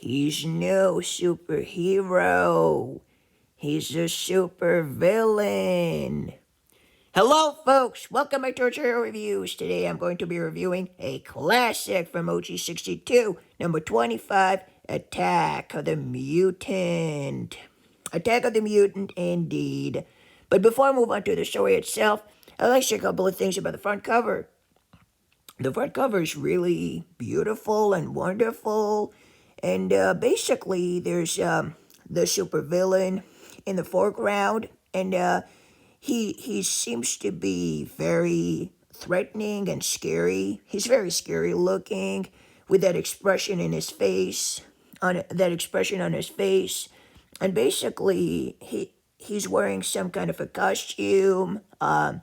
He's no superhero. He's a super villain. Hello, folks. Welcome back to our Trailer Reviews. Today I'm going to be reviewing a classic from OG62, number 25, Attack of the Mutant. Attack of the Mutant, indeed. But before I move on to the story itself, I'd like to say a couple of things about the front cover. The front cover is really beautiful and wonderful. And basically, there's the supervillain in the foreground. And he seems to be very threatening and scary. He's very scary looking with that expression in his face, on his face. And basically, he's wearing some kind of a costume, a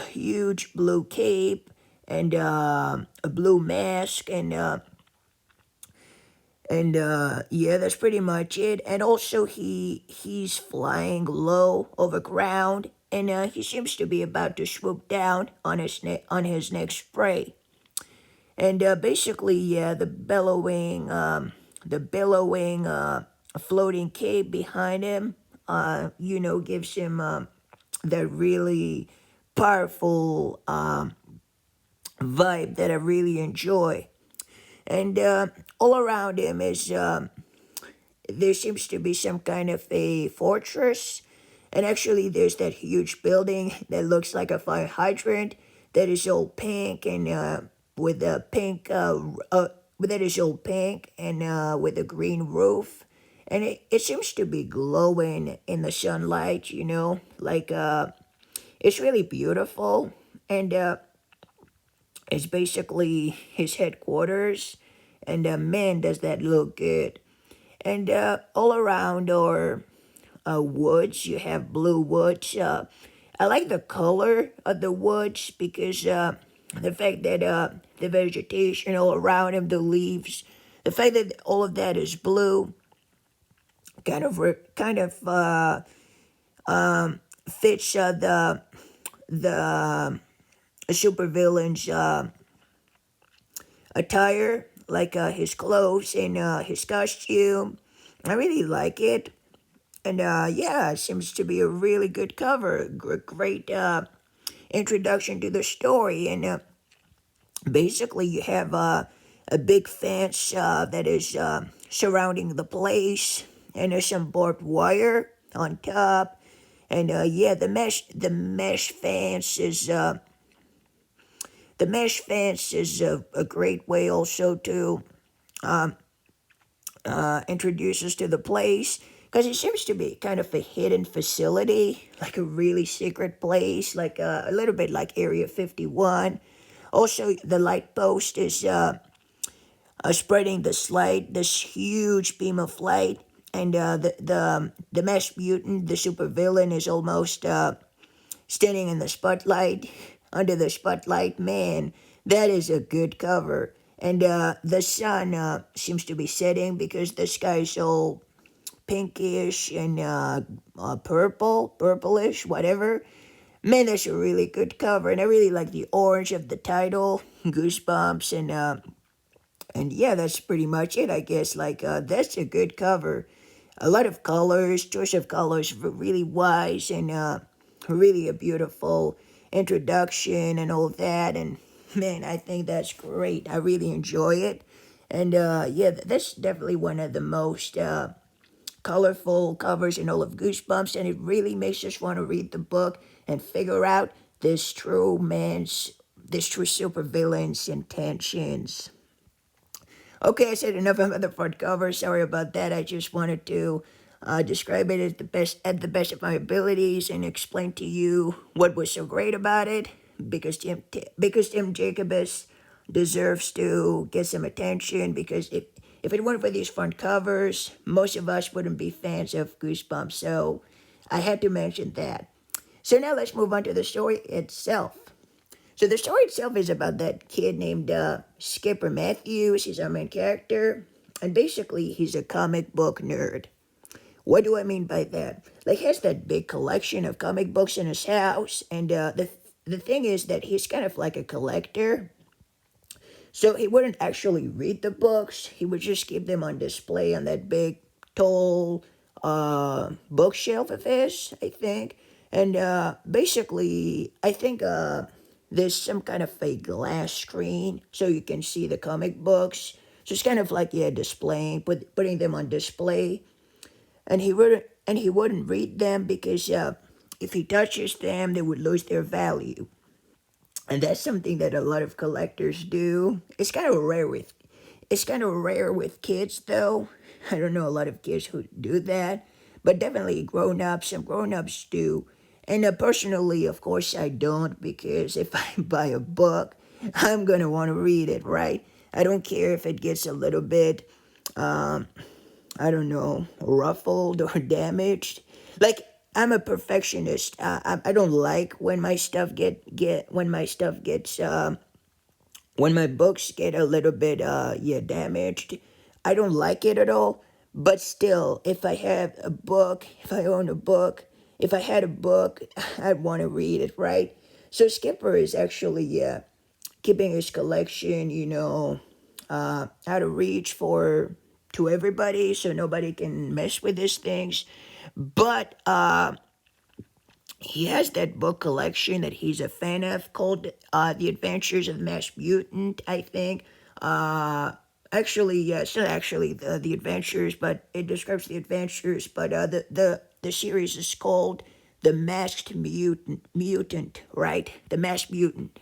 huge blue cape, and a blue mask, and yeah, that's pretty much it. And also, he's flying low over ground, and he seems to be about to swoop down on his next prey. And basically, yeah, the billowing, floating cape behind him, gives him that really powerful vibe that I really enjoy. And all around him is there seems to be some kind of a fortress, and actually there's that huge building that looks like a fire hydrant that is all pink and with a pink that is all pink and with a green roof, and it seems to be glowing in the sunlight. Like it's really beautiful, and it's basically his headquarters, and man, does that look good. And all around are woods. You have blue woods. I like the color of the woods because the fact that the vegetation all around him, the leaves, the fact that all of that is blue, kind of fits the supervillain's attire, like his clothes and his costume. I really like it. And yeah, it seems to be a really good cover. Great introduction to the story. And basically, you have a big fence that is surrounding the place. And there's some barbed wire on top. And yeah, the mesh fence is a great way also to introduce us to the place, because it seems to be kind of a hidden facility, like a really secret place, like a little bit like Area 51. Also, the light post is spreading this huge beam of light, and the mesh mutant, the supervillain, is almost standing in the spotlight, under the spotlight. Man, that is a good cover. And the sun seems to be setting because the sky is all pinkish and purplish, whatever. Man, that's a really good cover. And I really like the orange of the title, Goosebumps. And yeah, that's pretty much it, I guess. Like, that's a good cover. A lot of colors, choice of colors, really wise, and really a beautiful introduction and all that. And man, I think that's great. I really enjoy it. And yeah, that's definitely one of the most colorful covers in all of Goosebumps, and it really makes us want to read the book and figure out this true supervillain's intentions. Okay, I said enough about the front cover. Sorry about that. I just wanted to describe it as at the best of my abilities, and explain to you what was so great about it. Because Tim Jacobus deserves to get some attention. Because if it weren't for these front covers, most of us wouldn't be fans of Goosebumps. So I had to mention that. So now let's move on to the story itself. So the story itself is about that kid named Skipper Matthews. He's our main character. And basically, he's a comic book nerd. What do I mean by that? Like, he has that big collection of comic books in his house. And the thing is that he's kind of like a collector. So he wouldn't actually read the books. He would just keep them on display on that big, tall bookshelf of his, I think. And basically, I think there's some kind of a glass screen so you can see the comic books. So it's kind of like, yeah, displaying, putting them on display. And he wouldn't read them because if he touches them, they would lose their value. And that's something that a lot of collectors do. It's kind of rare with kids though. I don't know a lot of kids who do that, but definitely grown-ups. Some grown-ups do. And personally, of course, I don't, because if I buy a book, I'm gonna want to read it, right? I don't care if it gets a little bit, I don't know, ruffled or damaged. Like, I'm a perfectionist. I don't like when my stuff get when my stuff gets when my books get a little bit yeah, damaged. I don't like it at all. But still, if I have a book, if I own a book, if I had a book, I'd want to read it, right? So Skipper is actually, yeah, keeping his collection, out of reach for to everybody, so nobody can mess with these things. But he has that book collection that he's a fan of called The Adventures of Mass Mutant, I think. Actually, yeah, it's not actually the Adventures, but it describes the adventures. But the series is called The Masked Mutant, right? The Masked Mutant.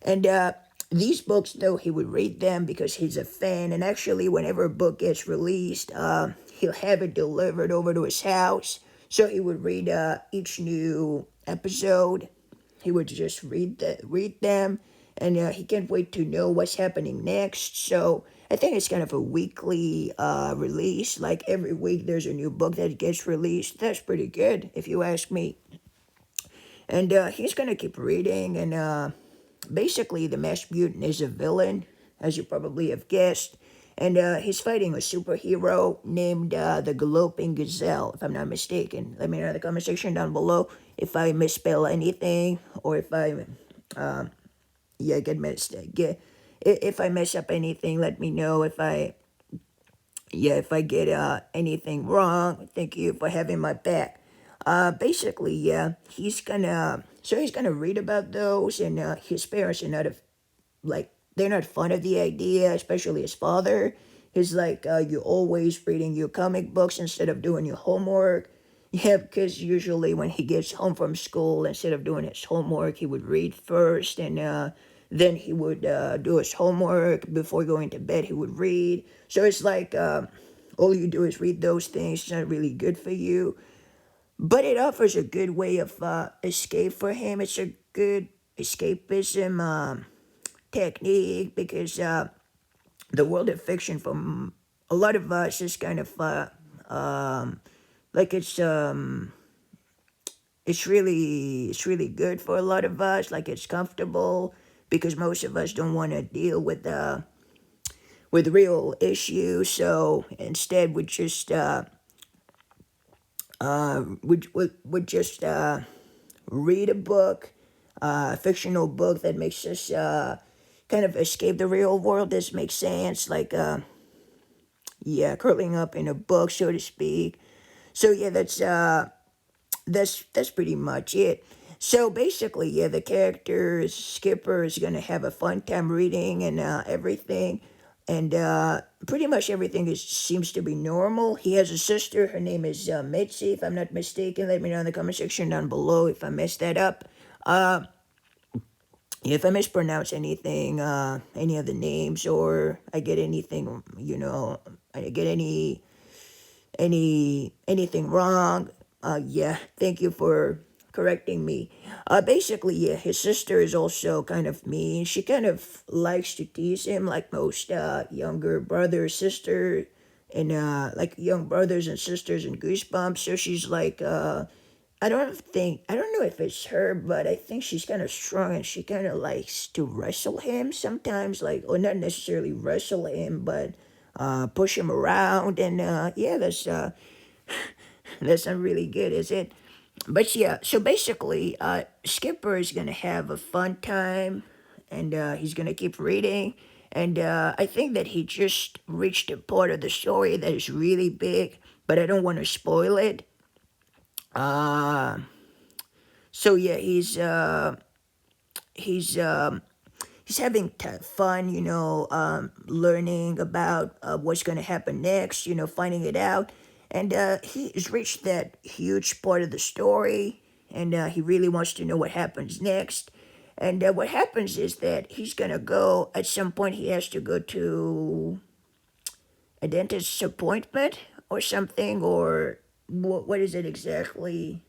And these books, though, he would read them because he's a fan. And actually, whenever a book gets released, he'll have it delivered over to his house. So he would read each new episode. He would just read them, and he can't wait to know what's happening next. So I think it's kind of a weekly release. Like every week, there's a new book that gets released. That's pretty good, if you ask me. And he's gonna keep reading, and basically, the Masked Mutant is a villain, as you probably have guessed. And he's fighting a superhero named the Galloping Gazelle, if I'm not mistaken. Let me know in the comment section down below if I misspell anything, or if I, yeah, if I mess up anything, let me know. If I get anything wrong, thank you for having my back. Basically, yeah, he's gonna read about those, and his parents are not they're not fond of the idea, especially his father. He's like, you always reading your comic books instead of doing your homework. Yeah, because usually when he gets home from school, instead of doing his homework, he would read first, and then he would do his homework. Before going to bed, he would read. So it's like, all you do is read those things. It's not really good for you. But it offers a good way of escape for him. It's a good escapism technique, because the world of fiction from a lot of us is kind of like it's really good for a lot of us. Like, it's comfortable, because most of us don't want to deal with real issues. So instead, we just would just read a book, a fictional book that makes us kind of escape the real world. This makes sense, like yeah, curling up in a book, so to speak. So yeah, that's pretty much it. So basically, yeah, the character Skipper is gonna have a fun time reading, and everything, and pretty much everything seems to be normal. He has a sister. Her name is Mitzi, if I'm not mistaken. Let me know in the comment section down below if I messed that up. If I mispronounce anything, any of the names, or I get anything, I get anything wrong, yeah, thank you for correcting me. Basically, yeah, his sister is also kind of mean. She kind of likes to tease him, like most younger brother sister, and like young brothers and sisters in Goosebumps. So she's like, I don't know if it's her, but I think she's kind of strong, and she kind of likes to wrestle him sometimes, like, or not necessarily wrestle him, but push him around, and yeah, that's not really good, is it? But yeah, so basically, Skipper is gonna have a fun time, and he's gonna keep reading, And I think that he just reached a part of the story that is really big, but I don't want to spoil it. Uh, so yeah, he's he's having fun, learning about what's going to happen next, finding it out. And he's reached that huge part of the story, and he really wants to know what happens next. And what happens is that he's going to go, at some point, he has to go to a dentist's appointment or something, or what is it exactly?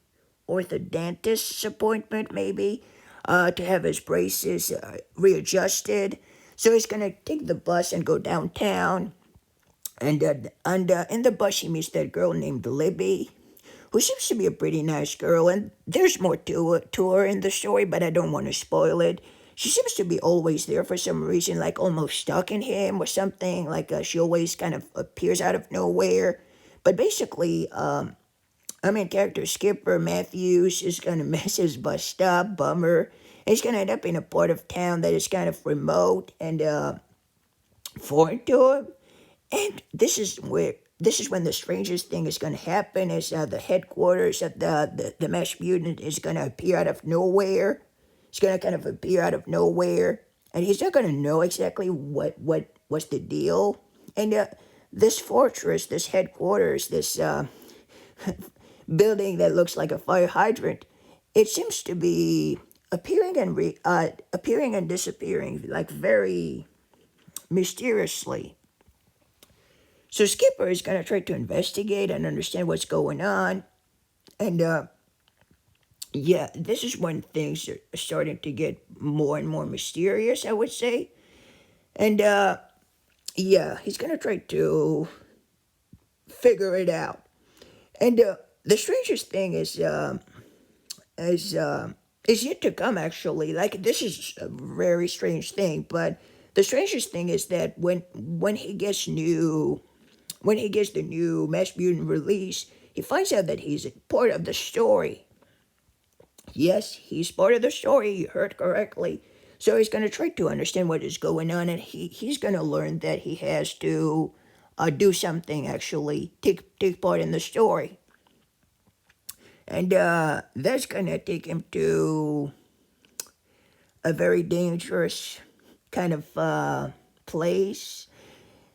Orthodontist's appointment, maybe, to have his braces readjusted. So he's gonna take the bus and go downtown, and in the bus he meets that girl named Libby, who seems to be a pretty nice girl. And there's more to her in the story, but I don't want to spoil it. She seems to be always there for some reason, like almost stuck in him or something. Like she always kind of appears out of nowhere. But basically, character Skipper Matthews is gonna mess his bus up, bummer. And he's gonna end up in a part of town that is kind of remote and foreign to him. And this is when the strangest thing is gonna happen. Is the headquarters of the Mesh Mutant is gonna appear out of nowhere. It's gonna kind of appear out of nowhere, and he's not gonna know exactly what's the deal. And this fortress, this headquarters, this building that looks like a fire hydrant, it seems to be appearing and disappearing, like very mysteriously. So Skipper is gonna try to investigate and understand what's going on, and yeah, this is when things are starting to get more and more mysterious, I would say. And yeah, he's gonna try to figure it out. And the strangest thing is is yet to come. Actually, like this is a very strange thing. But the strangest thing is that when he gets the new Mass Mutant release, he finds out that he's a part of the story. Yes, he's part of the story. You heard correctly. So he's going to try to understand what is going on, and he's going to learn that he has to do something, actually, take part in the story. And that's going to take him to a very dangerous kind of place.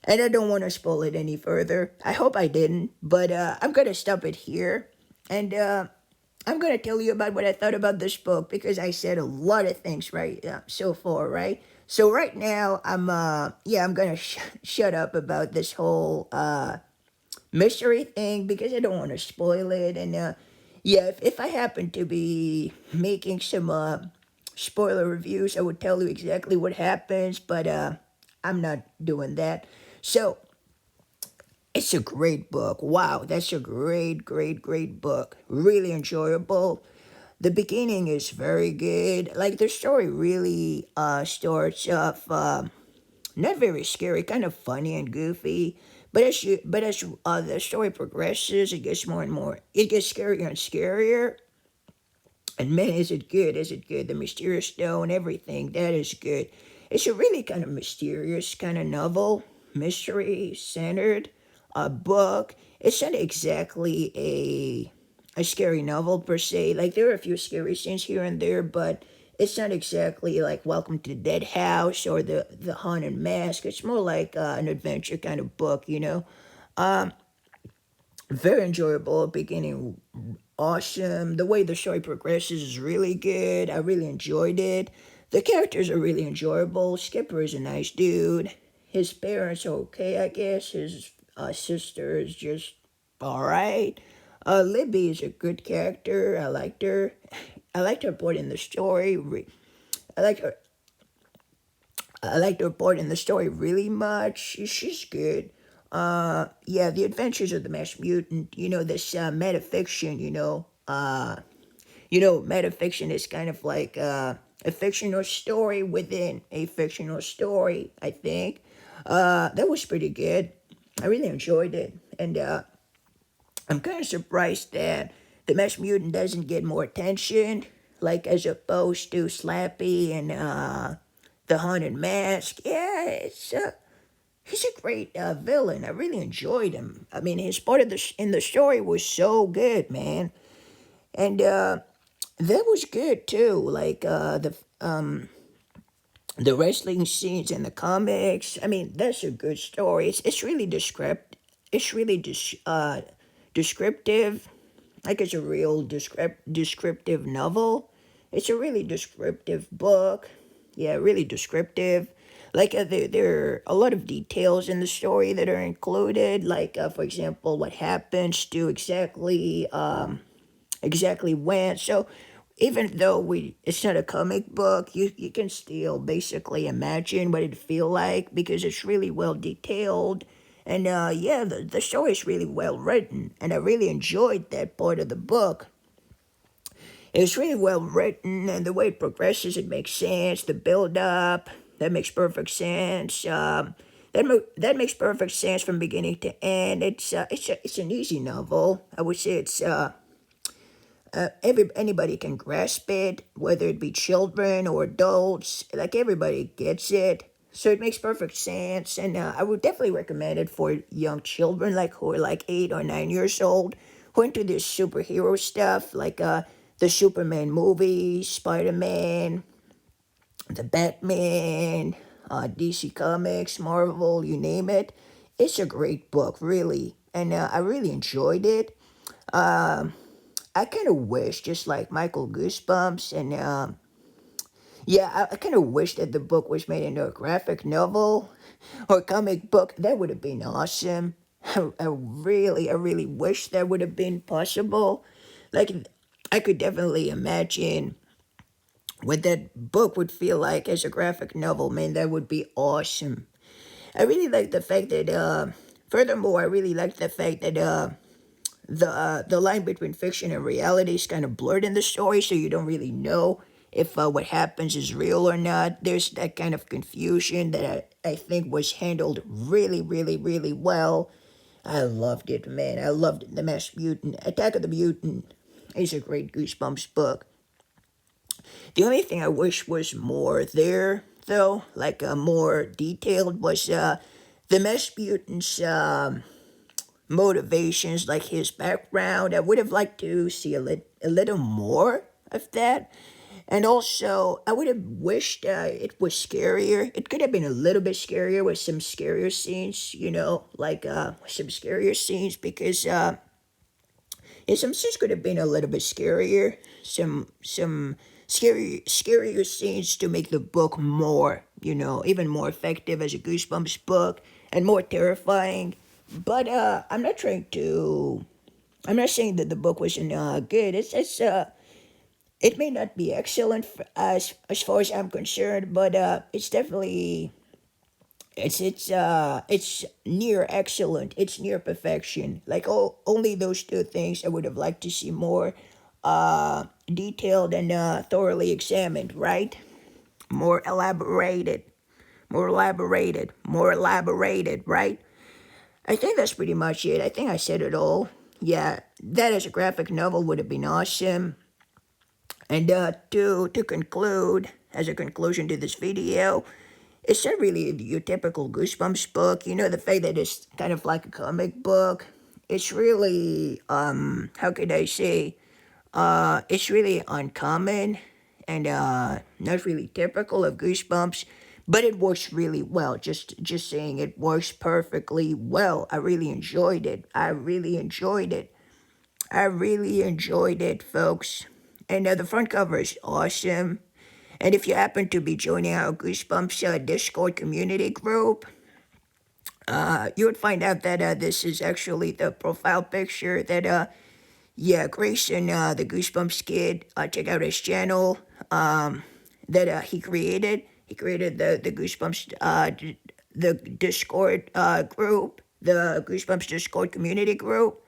And I don't want to spoil it any further. I hope I didn't, but I'm going to stop it here. And I'm going to tell you about what I thought about this book, because I said a lot of things right so far, right? So right now, I'm going to shut up about this whole mystery thing, because I don't want to spoil it. And yeah, if I happen to be making some spoiler reviews, I would tell you exactly what happens, but I'm not doing that. So it's a great book. Wow, that's a great book. Really enjoyable. The beginning is very good. Like the story really starts off not very scary, kind of funny and goofy. But as the story progresses, it gets more and more. It gets scarier and scarier. And man, is it good? Is it good? The mysterious stone, everything, that is good. It's a really kind of mysterious kind of novel, mystery centered book. It's not exactly a scary novel per se. Like there are a few scary scenes here and there, but it's not exactly like Welcome to the Dead House or the Haunted Mask. It's more like an adventure kind of book, you know. Very enjoyable. Beginning awesome. The way the story progresses is really good. I really enjoyed it. The characters are really enjoyable. Skipper is a nice dude. His parents are okay, I guess. His sister is just alright. Libby is a good character. I liked her. I liked her part in the story. I liked her. I liked her part in the story really much. She's good. Yeah, the Adventures of the Masked Mutant. You know, this metafiction. Metafiction is kind of like a fictional story within a fictional story. I think that was pretty good. I really enjoyed it, and I'm kind of surprised that the Masked Mutant doesn't get more attention, like as opposed to Slappy and the Haunted Mask. Yeah, he's a great villain. I really enjoyed him. I mean, his part of in the story was so good, man, and that was good too. Like the wrestling scenes in the comics. I mean, that's a good story. It's really It's really descriptive. Like it's a real descriptive novel. It's a really descriptive book. Yeah, really descriptive. Like there are a lot of details in the story that are included. Like for example, what happens to exactly when. So even though it's not a comic book, you can still basically imagine what it'd feel like because it's really well detailed. And yeah, the story is really well written, and I really enjoyed that part of the book. It's really well written, and the way it progresses, it makes sense. The build up, that makes perfect sense. That makes perfect sense from beginning to end. It's an easy novel. I would say anybody can grasp it, whether it be children or adults. Like everybody gets it, so it makes perfect sense. And I would definitely recommend it for young children, like who are like 8 or 9 years old, who are into this superhero stuff, like the Superman movies, Spider Man, the Batman, DC Comics, Marvel, you name it. It's a great book, really, and I really enjoyed it. I kind of wish, just like Michael Goosebumps, and yeah, I kind of wish that the book was made into a graphic novel or comic book. That would have been awesome. I really wish that would have been possible. Like, I could definitely imagine what that book would feel like as a graphic novel. Man, that would be awesome. I really like the fact that, furthermore, I really like the fact that, the line between fiction and reality is kind of blurred in the story, so you don't really know if what happens is real or not. There's that kind of confusion that I think was handled really, really, really well. I loved it, man. I loved it. The Mass Mutant, Attack of the Mutant is a great Goosebumps book. The only thing I wish was more there, though, like more detailed, was the Mass Mutant's motivations, like his background. I would have liked to see a little more of that. And also, I would have wished it was scarier. It could have been a little bit scarier with some scarier scenes, like some scarier scenes because yeah, some scenes could have been a little bit scarier. Some scarier scenes to make the book more, even more effective as a Goosebumps book and more terrifying. But I'm not saying that the book wasn't good. It may not be excellent as far as I'm concerned, but it's definitely it's near excellent. It's near perfection. Like only those two things I would have liked to see more detailed and thoroughly examined. Right? More elaborated. More elaborated. Right? I think that's pretty much it. I think I said it all. Yeah, that as a graphic novel would have been awesome. And to conclude, as a conclusion to this video, it's not really your typical Goosebumps book. The fact that it's kind of like a comic book. It's really, how could I say? It's really uncommon and not really typical of Goosebumps, but it works really well. Just saying, it works perfectly well. I really enjoyed it. I really enjoyed it, folks. And the front cover is awesome. And if you happen to be joining our Goosebumps Discord community group, you would find out that this is actually the profile picture that, yeah, Grayson, the Goosebumps kid, check out his channel that he created. He created the Goosebumps, the Discord group, the Goosebumps Discord community group.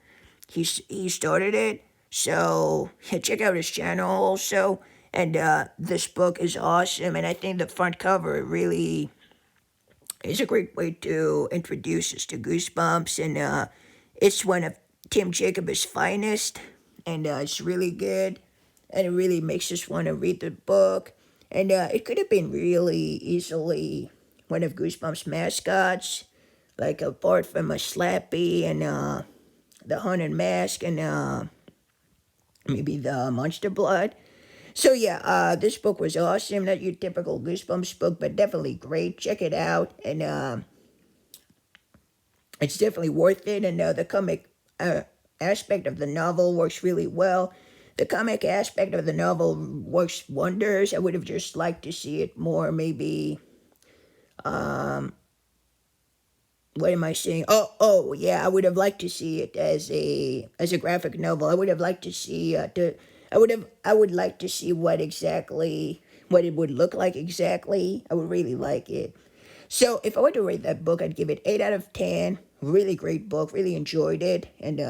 He started it, so yeah, check out his channel also. And this book is awesome, and I think the front cover really is a great way to introduce us to Goosebumps, and it's one of Tim Jacobs' finest, and it's really good, and it really makes us want to read the book. And it could have been really easily one of Goosebumps mascots, like apart from a Slappy and the Haunted Mask and maybe the Monster Blood. So yeah, this book was awesome. Not your typical Goosebumps book, but definitely great. Check it out, and it's definitely worth it. And the comic aspect of the novel works really well. The comic aspect of the novel works wonders. I would have just liked to see it more, maybe. What am I saying? Oh, yeah. I would have liked to see it as a graphic novel. I would have liked to see I would like to see what it would look like exactly. I would really like it. So if I were to rate that book, I'd give it 8 out of 10. Really great book. Really enjoyed it. And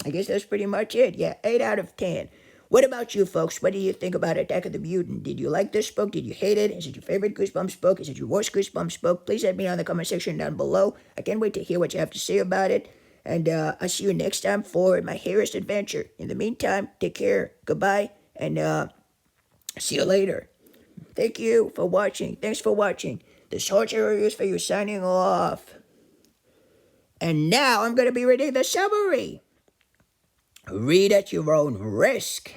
I guess that's pretty much it. Yeah, 8 out of 10. What about you folks? What do you think about Attack of the Mutant? Did you like this book? Did you hate it? Is it your favorite Goosebumps book? Is it your worst Goosebumps book? Please let me know in the comment section down below. I can't wait to hear what you have to say about it. And I'll see you next time for my Harris adventure. In the meantime, take care. Goodbye. And see you later. Thank you for watching. Thanks for watching. This Torture Reviews for you signing off. And now I'm going to be reading the summary. Read at your own risk.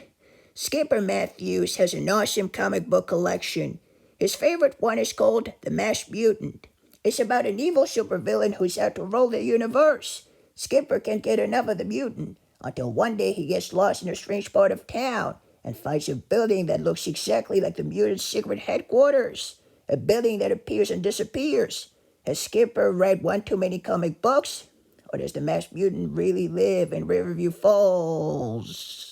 Skipper Matthews has an awesome comic book collection. His favorite one is called The Masked Mutant. It's about an evil supervillain who's out to rule the universe. Skipper can't get enough of the mutant until one day he gets lost in a strange part of town and finds a building that looks exactly like the mutant's secret headquarters. A building that appears and disappears. Has Skipper read one too many comic books? Or does the Masked Mutant really live in Riverview Falls?